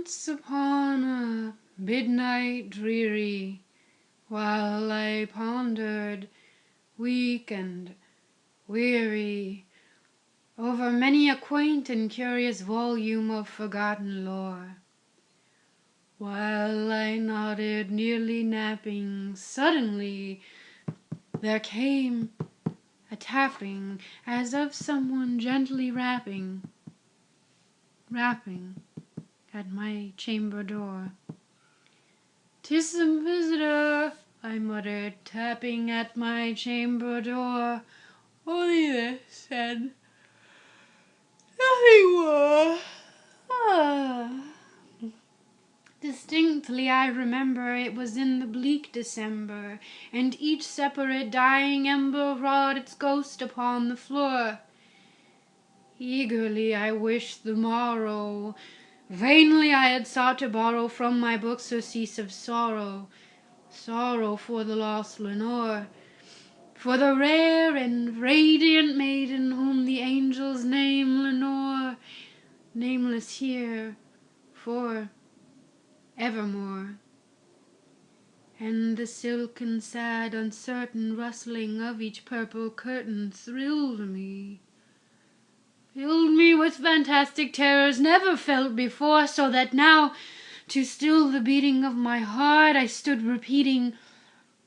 Once upon a midnight dreary, while I pondered, weak and weary, over many a quaint and curious volume of forgotten lore, while I nodded, nearly napping, suddenly there came a tapping, as of someone gently rapping at my chamber door. "'Tis some visitor," I muttered, tapping at my chamber door. Only this, and nothing more. Distinctly I remember it was in the bleak December, and each separate dying ember wrought its ghost upon the floor. Eagerly I wished the morrow. Vainly I had sought to borrow from my book surcease of sorrow for the lost Lenore, for the rare and radiant maiden whom the angels name Lenore, nameless here for evermore. And the silken, sad, uncertain rustling of each purple curtain thrilled me, filled me with fantastic terrors never felt before, so that now, to still the beating of my heart, I stood repeating,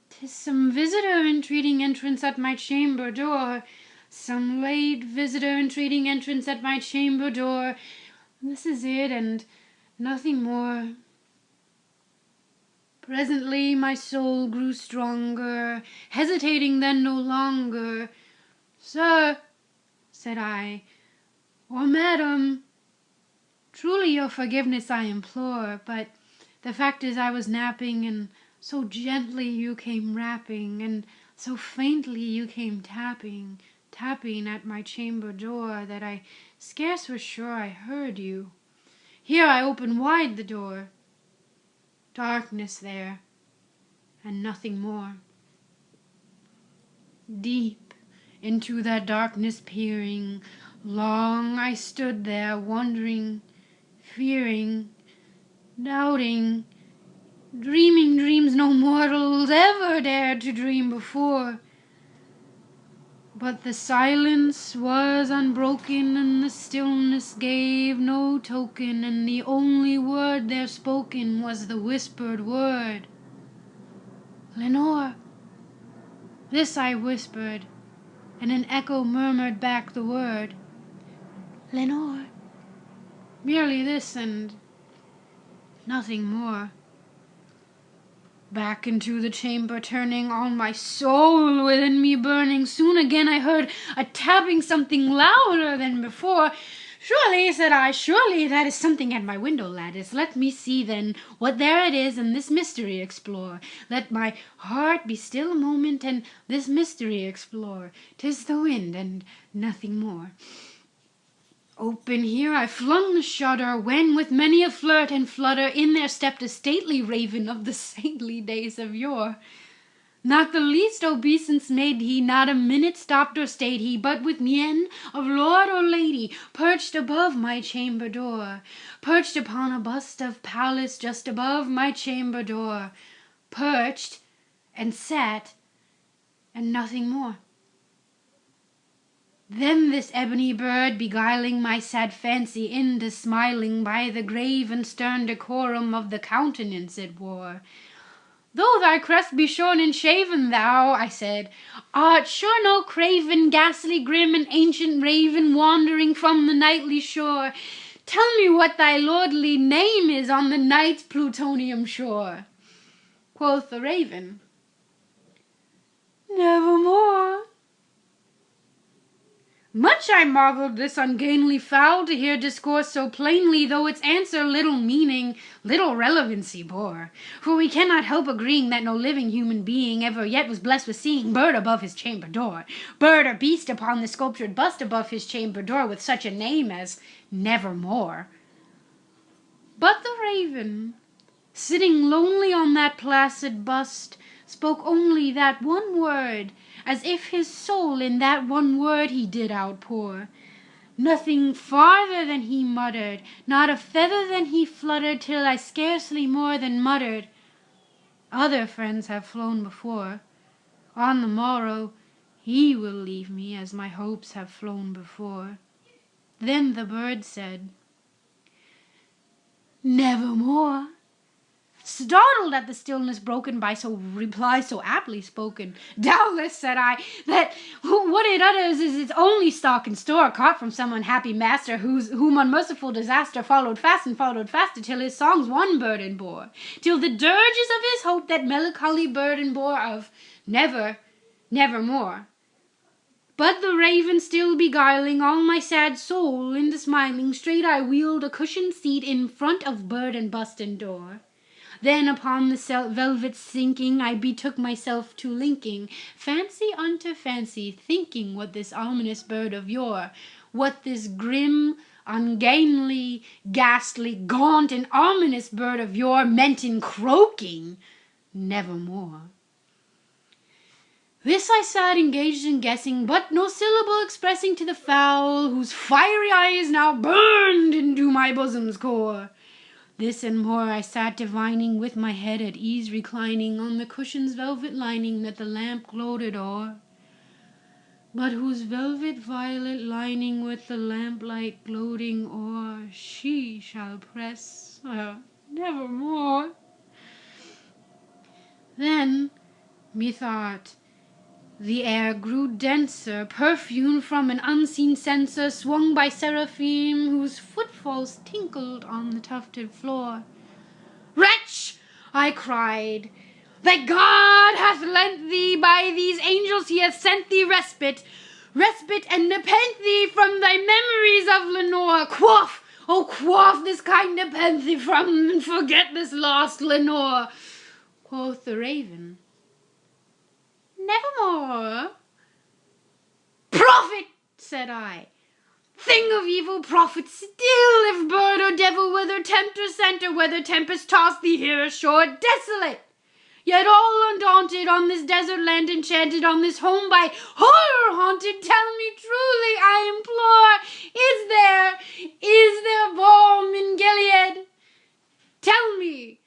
"'Tis some visitor entreating entrance at my chamber door, some late visitor entreating entrance at my chamber door. This is it, and nothing more." Presently my soul grew stronger, hesitating then no longer. "Sir," said I, "or madam, truly your forgiveness I implore, but the fact is I was napping, and so gently you came rapping, and so faintly you came tapping at my chamber door, that I scarce was sure I heard you. Here I open wide the door. Darkness there, and nothing more. Deep into that darkness peering, long I stood there, wondering, fearing, doubting, dreaming dreams no mortals ever dared to dream before. But the silence was unbroken, and the stillness gave no token, and the only word there spoken was the whispered word, "Lenore." This I whispered, and an echo murmured back the word, "Lenore." Merely this, and nothing more. Back into the chamber turning, all my soul within me burning, soon again I heard a tapping, something louder than before. "Surely," said I, "surely that is something at my window lattice. Let me see then what there it is, and this mystery explore. Let my heart be still a moment, and this mystery explore. 'Tis the wind, and nothing more." Open here I flung the shutter, when with many a flirt and flutter in there stepped a stately raven of the saintly days of yore. Not the least obeisance made he, not a minute stopped or stayed he, but with mien of lord or lady perched above my chamber door, perched upon a bust of Pallas just above my chamber door, perched and sat, and nothing more. Then this ebony bird, beguiling my sad fancy into smiling by the grave and stern decorum of the countenance it wore. "Though thy crest be shorn and shaven, thou," I said, "art sure no craven, ghastly, grim, and ancient raven, wandering from the nightly shore. Tell me what thy lordly name is on the night's Plutonian shore." Quoth the raven, "Nevermore." Much I marveled this ungainly fowl to hear discourse so plainly, though its answer little meaning, little relevancy bore. For we cannot help agreeing that no living human being ever yet was blessed with seeing bird above his chamber door, bird or beast upon the sculptured bust above his chamber door, with such a name as Nevermore. But the raven, sitting lonely on that placid bust, spoke only that one word, as if his soul in that one word he did outpour. Nothing farther than he muttered, not a feather than he fluttered, till I scarcely more than muttered, "Other friends have flown before. On the morrow he will leave me, as my hopes have flown before." Then the bird said, "Nevermore." Startled at the stillness broken by so reply so aptly spoken, "Doubtless," said I, "that what it utters is its only stock and store, caught from some unhappy master, whom unmerciful disaster followed fast and followed faster, till his songs one burden bore, till the dirges of his hope that melancholy burden bore of never, nevermore." But the raven still beguiling all my sad soul into smiling, straight I wheeled a cushioned seat in front of bird and bust and door. Then upon the velvet sinking, I betook myself to linking fancy unto fancy, thinking what this ominous bird of yore, what this grim, ungainly, ghastly, gaunt, and ominous bird of yore meant in croaking "Nevermore." This I sat engaged in guessing, but no syllable expressing to the fowl, whose fiery eyes now burned into my bosom's core. This and more I sat divining, with my head at ease reclining on the cushion's velvet lining that the lamp gloated o'er, but whose velvet violet lining with the lamplight gloating o'er she shall press nevermore. Then, methought, the air grew denser, perfumed from an unseen censer swung by seraphim, whose footfalls tinkled on the tufted floor. "Wretch!" I cried, "that God hath lent thee, by these angels he hath sent thee respite, and nepent thee from thy memories of Lenore. Quaff, oh quaff this kind nepenthe from, and forget this lost Lenore." Quoth the raven, "Nevermore." "Prophet!" said I, "thing of evil, prophet still, if bird or devil, whether tempter sent, or whether tempest tossed thee here ashore, desolate, yet all undaunted, on this desert land enchanted, on this home by horror haunted, tell me truly, I implore, is there balm in Gilead? Tell me,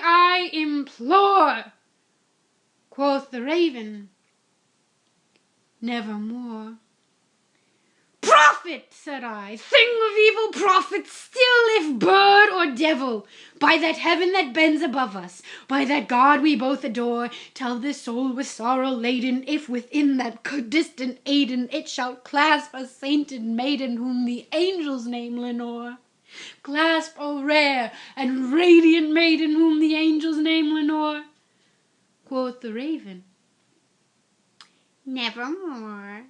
I implore." Quoth the raven, "Nevermore." "Prophet!" said I, "thing of evil, prophet still, if bird or devil, by that heaven that bends above us, by that God we both adore, tell this soul with sorrow laden, if within that distant Aidenn it shall clasp a sainted maiden whom the angels name Lenore. Clasp a rare and radiant maiden whom the angels name Lenore." Quoth the raven, "Nevermore."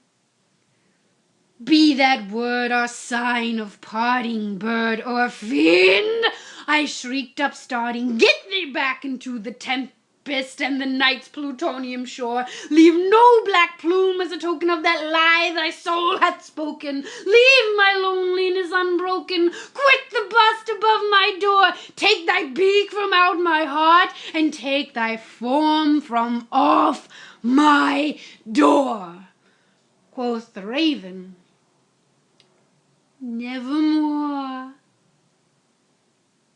"Be that word our sign of parting, bird or fiend!" I shrieked up starting, "get thee back into the tempest and the night's plutonium shore. Leave no black plume as a token of that lie thy soul hath spoken. Leave my loneliness unbroken. Quit the bust above my door. Take thy beak from out my heart, and take thy form from off my door." Quoth the raven, "Nevermore."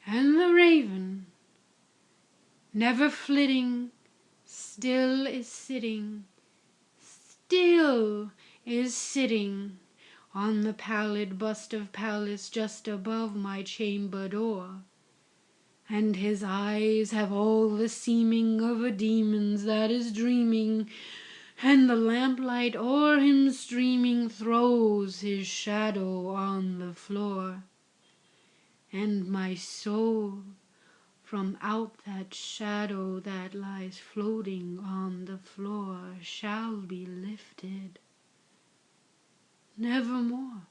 And the raven, never flitting, still is sitting on the pallid bust of Pallas just above my chamber door, and his eyes have all the seeming of a demon's that is dreaming, and the lamplight o'er him streaming throws his shadow on the floor. And my soul from out that shadow that lies floating on the floor shall be lifted nevermore.